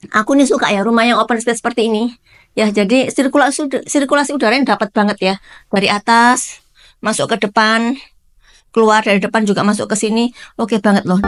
Aku nih suka ya rumah yang open space seperti ini. Ya, jadi sirkulasi udara yang dapat banget ya. Dari atas masuk ke depan, keluar dari depan juga masuk ke sini. Oke banget loh.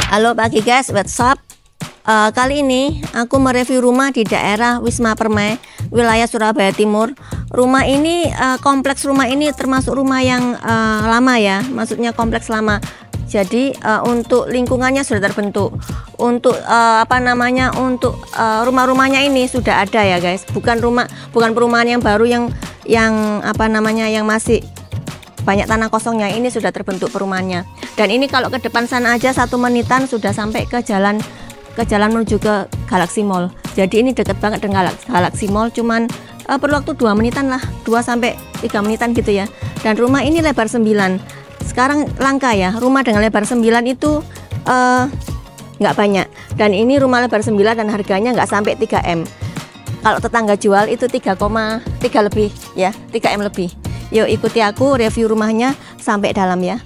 Halo pagi guys, what's up? Kali ini aku mereview rumah di daerah Wisma Permai, wilayah Surabaya Timur. Rumah ini, kompleks rumah ini termasuk rumah yang lama ya, maksudnya kompleks lama. Jadi untuk lingkungannya sudah terbentuk. Untuk untuk rumah-rumahnya ini sudah ada ya guys. Bukan perumahan yang baru yang masih banyak tanah kosongnya. Ini sudah terbentuk perumahannya. Dan ini kalau ke depan sana aja 1 menitan sudah sampai ke jalan menuju ke Galaxy Mall. Jadi ini deket banget dengan Galaxy Mall, cuman perlu waktu 2 menitan lah, 2 sampai 3 menitan gitu ya. Dan rumah ini lebar 9. Sekarang langka ya, rumah dengan lebar 9 itu nggak banyak. Dan ini rumah lebar 9 dan harganya nggak sampai 3M. Kalau tetangga jual itu 3,3 lebih ya, 3M lebih. Yuk ikuti aku review rumahnya sampai dalam ya.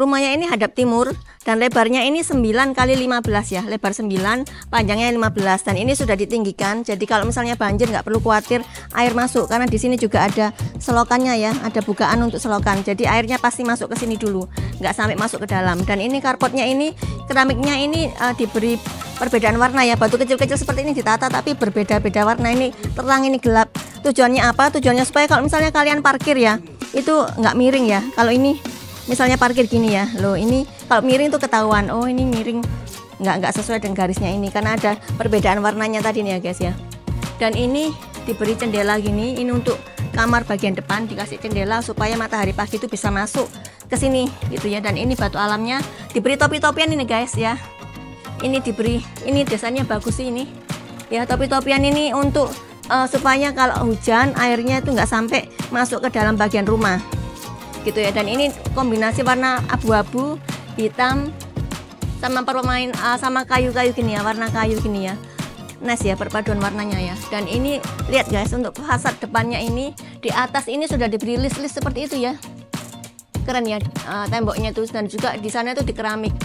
Rumahnya ini hadap timur dan lebarnya ini 9 kali 15 ya, lebar 9, panjangnya 15, dan ini sudah ditinggikan. Jadi kalau misalnya banjir nggak perlu khawatir air masuk, karena di sini juga ada selokannya ya, ada bukaan untuk selokan. Jadi airnya pasti masuk ke sini dulu, nggak sampai masuk ke dalam. Dan ini karpotnya ini, keramiknya ini diberi perbedaan warna ya, batu kecil-kecil seperti ini ditata tapi berbeda-beda warna, ini terang ini gelap. Tujuannya apa? Tujuannya supaya kalau misalnya kalian parkir ya, itu nggak miring ya. Kalau ini misalnya parkir gini ya, loh ini kalau miring tuh ketahuan, oh ini miring, nggak sesuai dengan garisnya ini, karena ada perbedaan warnanya tadi nih ya guys ya. Dan ini diberi jendela gini, ini untuk kamar bagian depan dikasih jendela supaya matahari pagi itu bisa masuk ke sini gitu ya. Dan ini batu alamnya diberi topi-topian ini guys ya. Ini diberi, ini desainnya bagus sih ini ya, topi-topian ini untuk supaya kalau hujan airnya itu nggak sampai masuk ke dalam bagian rumah gitu ya. Dan ini kombinasi warna abu-abu, hitam sama sama kayu-kayu gini ya, warna kayu gini ya. Nice ya perpaduan warnanya ya. Dan ini lihat guys, untuk fasad depannya ini di atas ini sudah diberi list-list seperti itu ya. Keren ya temboknya tuh, dan juga di sana itu di keramik.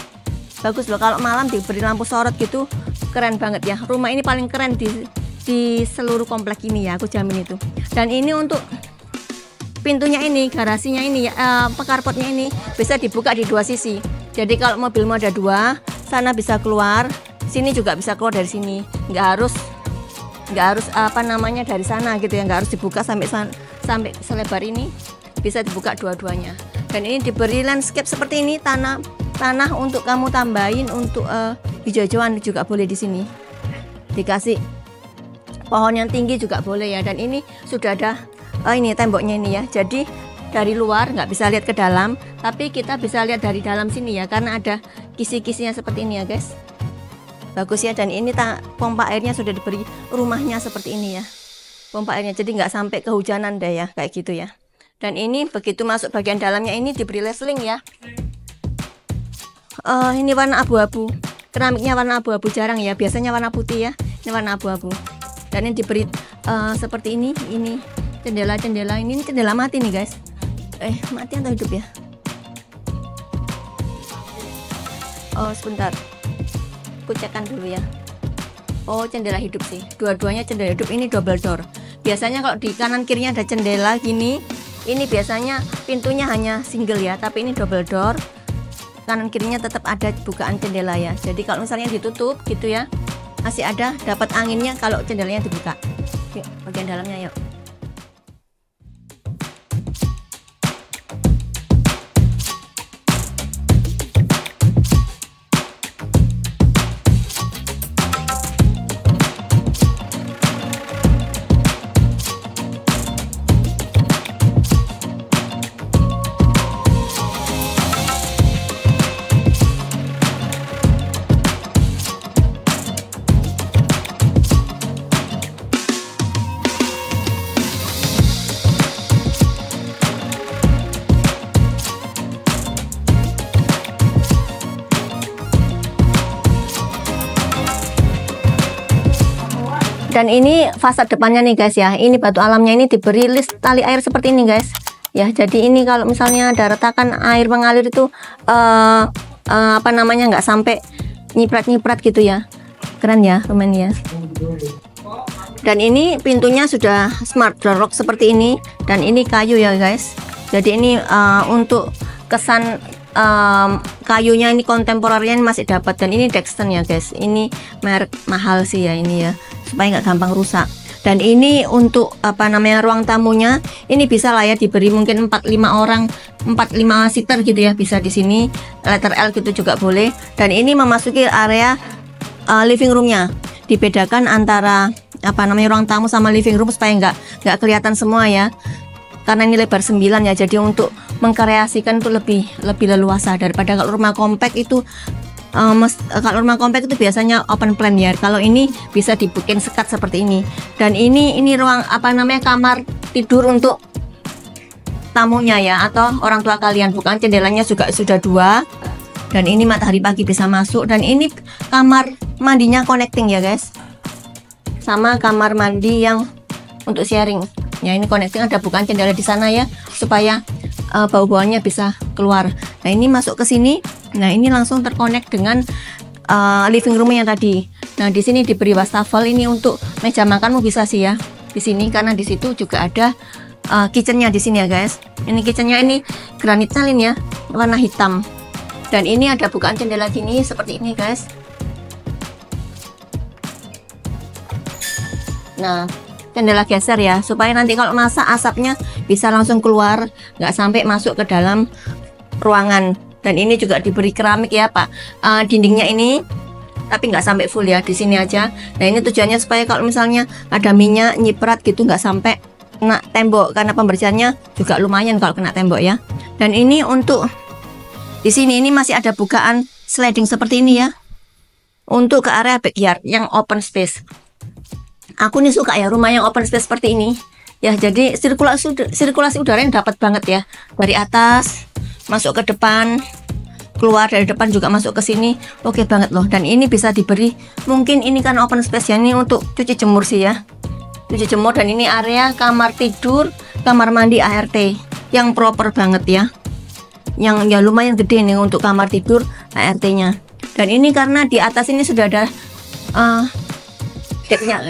Bagus loh kalau malam diberi lampu sorot gitu, keren banget ya. Rumah ini paling keren di seluruh komplek ini ya, aku jamin itu. Dan ini untuk pintunya ini, garasinya ini ya, carportnya ini bisa dibuka di 2 sisi. Jadi kalau mobilmu ada 2, sana bisa keluar, sini juga bisa keluar dari sini. Nggak harus dari sana gitu ya, nggak harus dibuka sampai selebar ini, bisa dibuka dua-duanya. Dan ini diberi landscape seperti ini, tanah untuk kamu tambahin untuk hijau-hijauan juga boleh di sini. Dikasih pohon yang tinggi juga boleh ya. Dan ini sudah ada ini temboknya ini ya, jadi dari luar nggak bisa lihat ke dalam, tapi kita bisa lihat dari dalam sini ya, karena ada kisi-kisinya seperti ini ya guys. Bagus ya. Dan ini pompa airnya sudah diberi rumahnya seperti ini ya, pompa airnya, jadi nggak sampai kehujanan deh ya, kayak gitu ya. Dan ini begitu masuk bagian dalamnya ini diberi lesling ya. Ini warna abu-abu, keramiknya warna abu-abu, jarang ya, biasanya warna putih ya, ini warna abu-abu. Dan ini diberi seperti ini jendela ini jendela mati nih guys. Mati atau hidup ya? Oh sebentar, aku cekkan dulu ya. Oh jendela hidup sih, dua-duanya jendela hidup. Ini double door. Biasanya kalau di kanan kirinya ada jendela gini, ini biasanya pintunya hanya single ya, tapi ini double door, kanan kirinya tetap ada bukaan jendela ya. Jadi kalau misalnya ditutup gitu ya, masih ada dapat anginnya kalau jendelanya dibuka. Yuk bagian dalamnya yuk. Dan ini fasad depannya nih guys ya. Ini batu alamnya ini diberi list tali air seperti ini guys. Ya, jadi ini kalau misalnya ada retakan air mengalir itu apa namanya, nggak sampai nyiprat-nyiprat gitu ya. Keren ya teman ya. Dan ini pintunya sudah smart door lock seperti ini, dan ini kayu ya guys. Jadi ini untuk kesan kayunya ini kontemporernya masih dapat. Dan ini Dexton ya guys, ini merek mahal sih ya ini ya, supaya nggak gampang rusak. Dan ini untuk apa namanya, ruang tamunya ini bisa lah ya diberi mungkin 4-5 orang, 4-5 seater gitu ya, bisa di sini letter L gitu juga boleh. Dan ini memasuki area living roomnya, dibedakan antara apa namanya ruang tamu sama living room supaya nggak kelihatan semua ya, karena ini lebar 9 ya. Jadi untuk mengkreasikan itu lebih leluasa daripada kalau rumah kompak itu. Kalau rumah kompak itu biasanya open plan ya. Kalau ini bisa dibikin sekat seperti ini. Dan ini ruang apa namanya, kamar tidur untuk tamunya ya, atau orang tua kalian. Bukan, jendelanya juga sudah 2. Dan ini matahari pagi bisa masuk. Dan ini kamar mandinya connecting ya guys, sama kamar mandi yang untuk sharing ya. Ini connecting, ada bukaan jendela di sana ya, supaya bau-bauannya bisa keluar. Nah ini masuk ke sini. Nah ini langsung terkonek dengan living roomnya tadi. Nah di sini diberi wastafel, ini untuk meja makanmu bisa sih ya di sini, karena di situ juga ada kitchennya di sini ya guys. Ini kitchennya ini granit salin ya, warna hitam. Dan ini ada bukaan jendela gini seperti ini guys. Nah jendela geser ya, supaya nanti kalau masak asapnya bisa langsung keluar, nggak sampai masuk ke dalam ruangan. Dan ini juga diberi keramik ya Pak, dindingnya ini, tapi nggak sampai full ya, di sini aja. Nah ini tujuannya supaya kalau misalnya ada minyak nyiprat gitu nggak sampai kena tembok, karena pembersihannya juga lumayan kalau kena tembok ya. Dan ini untuk di sini ini masih ada bukaan sliding seperti ini ya, untuk ke area backyard yang open space. Aku nih suka ya rumah yang open space seperti ini ya. Jadi sirkulasi udara yang dapat banget ya, dari atas masuk ke depan, keluar dari depan juga masuk ke sini. Oke banget loh. Dan ini bisa diberi, mungkin ini kan open space ya, ini untuk cuci jemur sih ya, cuci jemur. Dan ini area kamar tidur, kamar mandi ART yang proper banget ya, yang ya lumayan gede nih untuk kamar tidur ART nya. Dan ini karena di atas ini sudah ada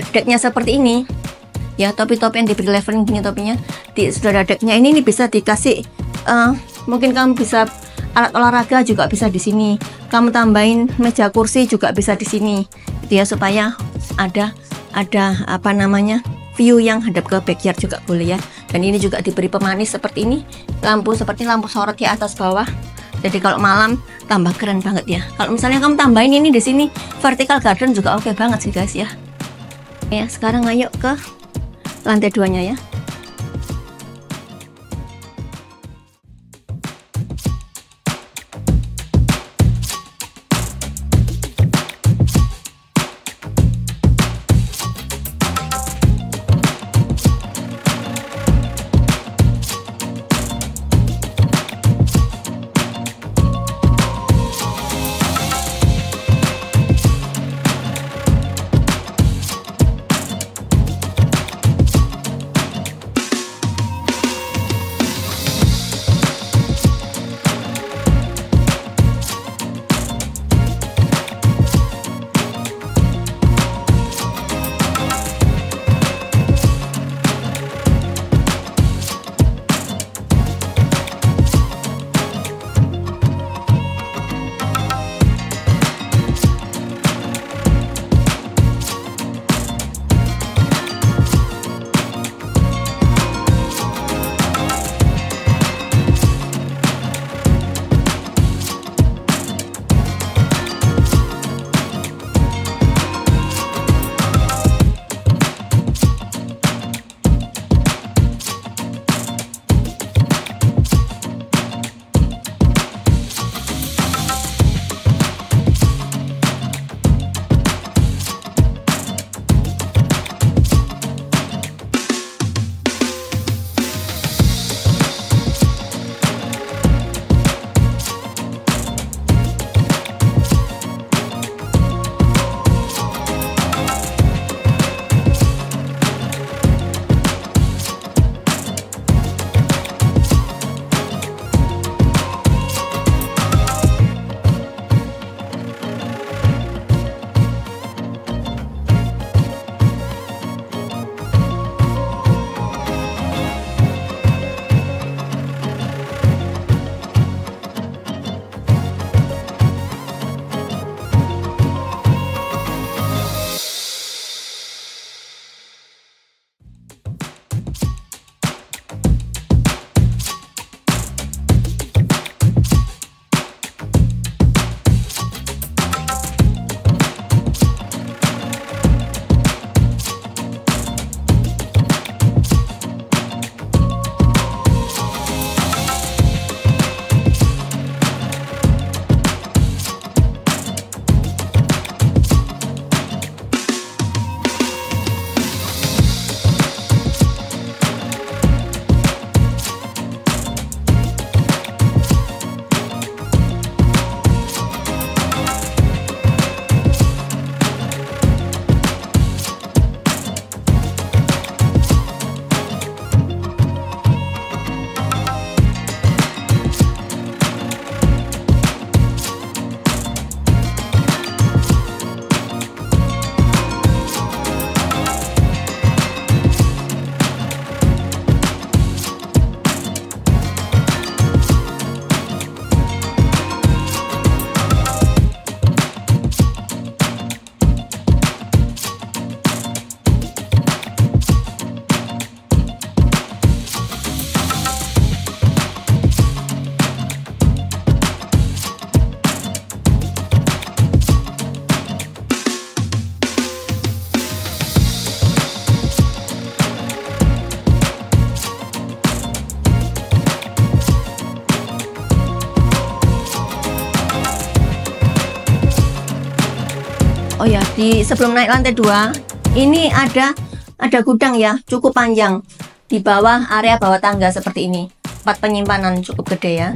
decknya seperti ini ya, topi-topi yang diberi leveling gini topinya, sudah ada decknya. Ini bisa dikasih mungkin kamu bisa alat olahraga juga bisa di sini. Kamu tambahin meja kursi juga bisa di sini, gitu ya, supaya ada apa namanya, view yang hadap ke backyard juga boleh ya. Dan ini juga diberi pemanis seperti ini, lampu seperti lampu sorot di atas bawah. Jadi kalau malam tambah keren banget ya. Kalau misalnya kamu tambahin ini di sini vertical garden juga oke banget sih guys ya. Ya sekarang ayo ke lantai 2-nya ya. di sebelum naik lantai 2 ini ada gudang ya, cukup panjang di bawah area bawah tangga seperti ini. Tempat penyimpanan cukup gede ya.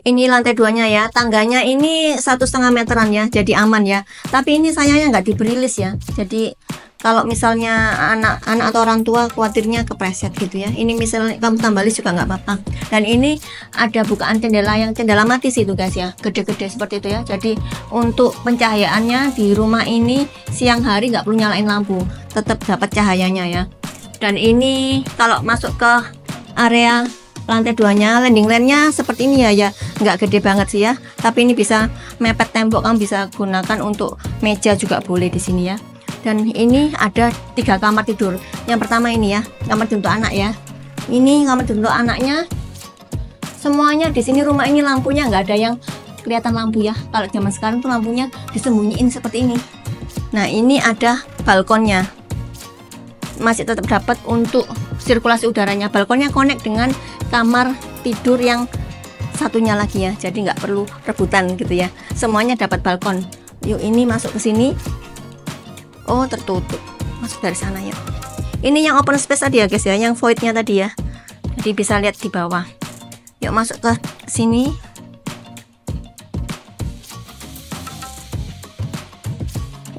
Ini lantai 2-nya ya, tangganya ini 1,5 meteran ya, jadi aman ya. Tapi ini sayangnya nggak diberi list ya. Jadi kalau misalnya anak-anak atau orang tua khawatirnya kepreset gitu ya. Ini misalnya kamu tambah list juga nggak apa-apa. Dan ini ada bukaan jendela yang jendela mati sih itu guys ya, gede-gede seperti itu ya. Jadi untuk pencahayaannya di rumah ini siang hari nggak perlu nyalain lampu, tetap dapat cahayanya ya. Dan ini kalau masuk ke area lantai 2-nya, landing line-nya seperti ini ya, nggak gede banget sih ya, tapi ini bisa mepet tembok, kamu bisa gunakan untuk meja juga boleh di sini ya. Dan ini ada 3 kamar tidur. Yang pertama ini ya, kamar tidur untuk anak ya. Ini kamar tidur untuk anaknya. Semuanya di sini rumah ini lampunya nggak ada yang kelihatan lampu ya. Kalau zaman sekarang tuh lampunya disembunyiin seperti ini. Nah ini ada balkonnya, masih tetap dapat untuk sirkulasi udaranya. Balkonnya connect dengan kamar tidur yang satunya lagi ya, jadi nggak perlu rebutan gitu ya, semuanya dapat balkon. Yuk ini masuk ke sini. Oh tertutup, masuk dari sana ya. Ini yang open space tadi ya guys ya, yang voidnya tadi ya, jadi bisa lihat di bawah. Yuk masuk ke sini.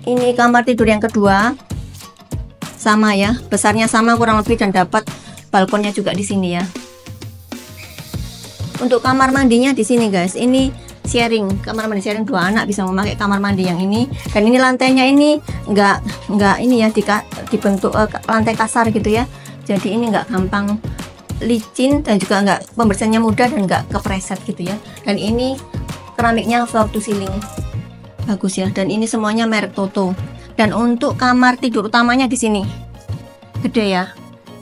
Ini kamar tidur yang kedua, sama ya, besarnya sama kurang lebih, dan dapat balkonnya juga di sini ya. Untuk kamar mandinya di sini guys, ini sharing, kamar mandi sharing 2 anak bisa memakai kamar mandi yang ini. Dan ini lantainya ini enggak ini ya, dibentuk lantai kasar gitu ya. Jadi ini enggak gampang licin dan juga enggak, pembersihannya mudah dan enggak kepreset gitu ya. Dan ini keramiknya floor to ceiling, bagus ya. Dan ini semuanya merek Toto. Dan untuk kamar tidur utamanya di sini gede ya.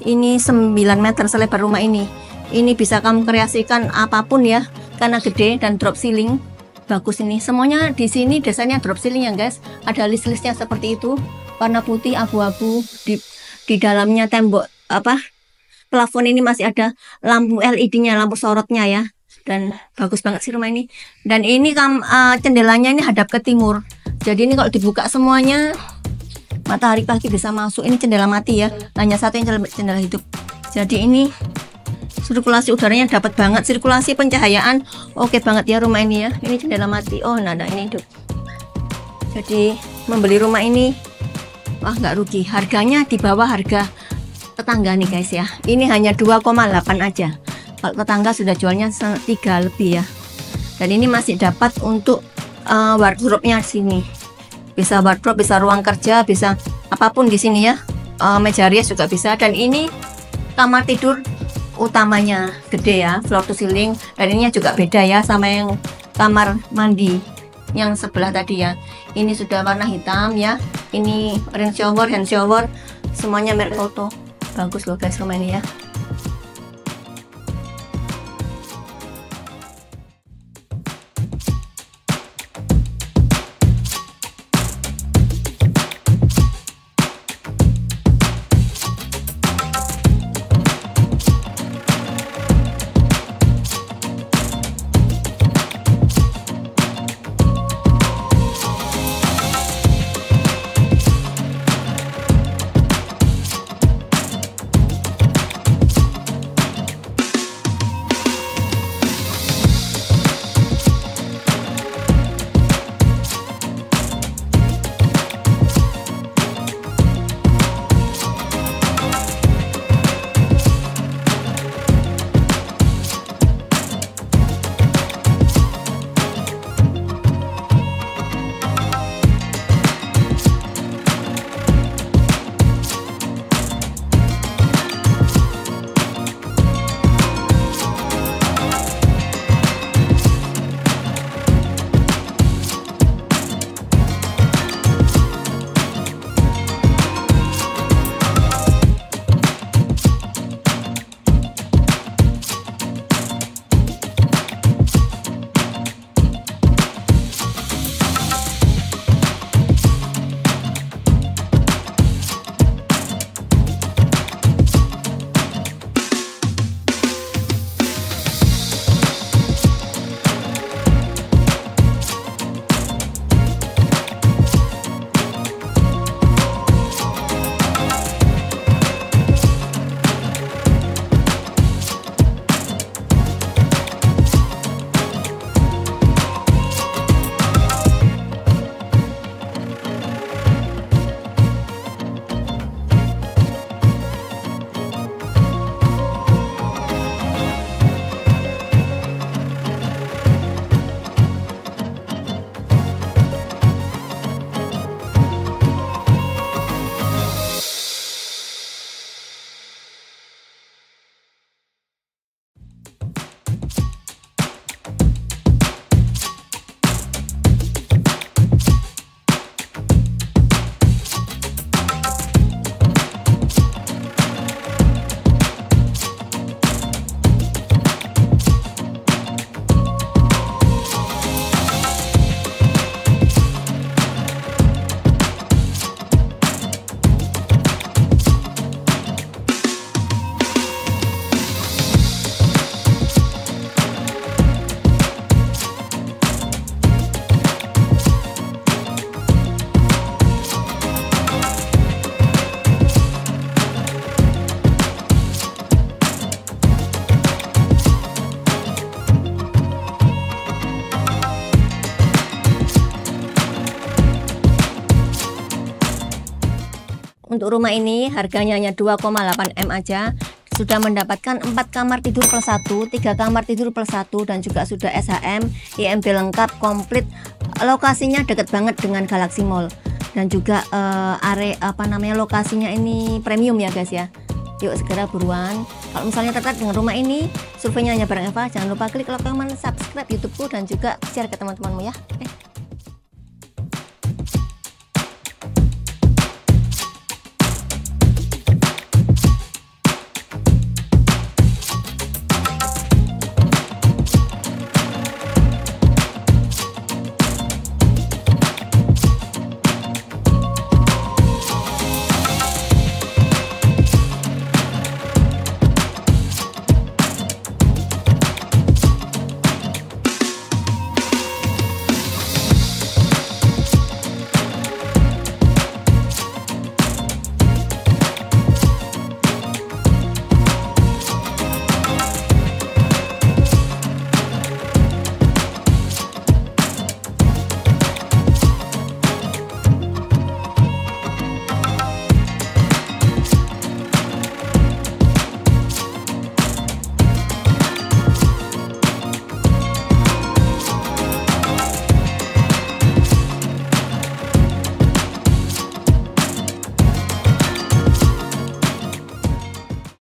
Ini 9 meter selebar rumah ini. Ini bisa kamu kreasikan apapun ya, karena gede dan drop ceiling. Bagus ini. Semuanya di sini desainnya drop ceiling ya guys. Ada list-listnya seperti itu. Warna putih abu-abu. Di dalamnya tembok plafon ini masih ada lampu LED-nya, lampu sorotnya ya. Dan bagus banget sih rumah ini. Dan ini jendelanya ini hadap ke timur. Jadi ini kalau dibuka semuanya matahari pagi bisa masuk. Ini jendela mati ya, hanya satu yang jendela hidup. Jadi ini sirkulasi udaranya dapat banget, sirkulasi pencahayaan oke banget ya rumah ini ya. Ini jendela mati. Oh nah ini hidup. Jadi membeli rumah ini wah nggak rugi, harganya di bawah harga tetangga nih guys ya. Ini hanya 2,8 aja, kalau tetangga sudah jualnya 3 lebih ya. Dan ini masih dapat untuk wardrobe-nya di sini. Bisa wardrobe, bisa ruang kerja, bisa apapun di sini ya. Meja rias juga bisa. Dan ini kamar tidur utamanya gede ya, floor to ceiling. Dan ininya juga beda ya sama yang kamar mandi yang sebelah tadi ya. Ini sudah warna hitam ya. Ini rain shower, hand shower, semuanya merek Toto. Bagus loh guys rumah ini ya. Untuk rumah ini harganya hanya 2,8 M aja. Sudah mendapatkan 4 kamar tidur plus 1, 3 kamar tidur plus 1, dan juga sudah SHM, IMB lengkap, komplit. Lokasinya dekat banget dengan Galaxy Mall. Dan juga lokasinya ini premium ya guys ya. Yuk segera buruan. Kalau misalnya tertarik dengan rumah ini, surveinya hanya bareng Eva. Jangan lupa klik like, comment, subscribe YouTubeku, dan juga share ke teman-temanmu ya.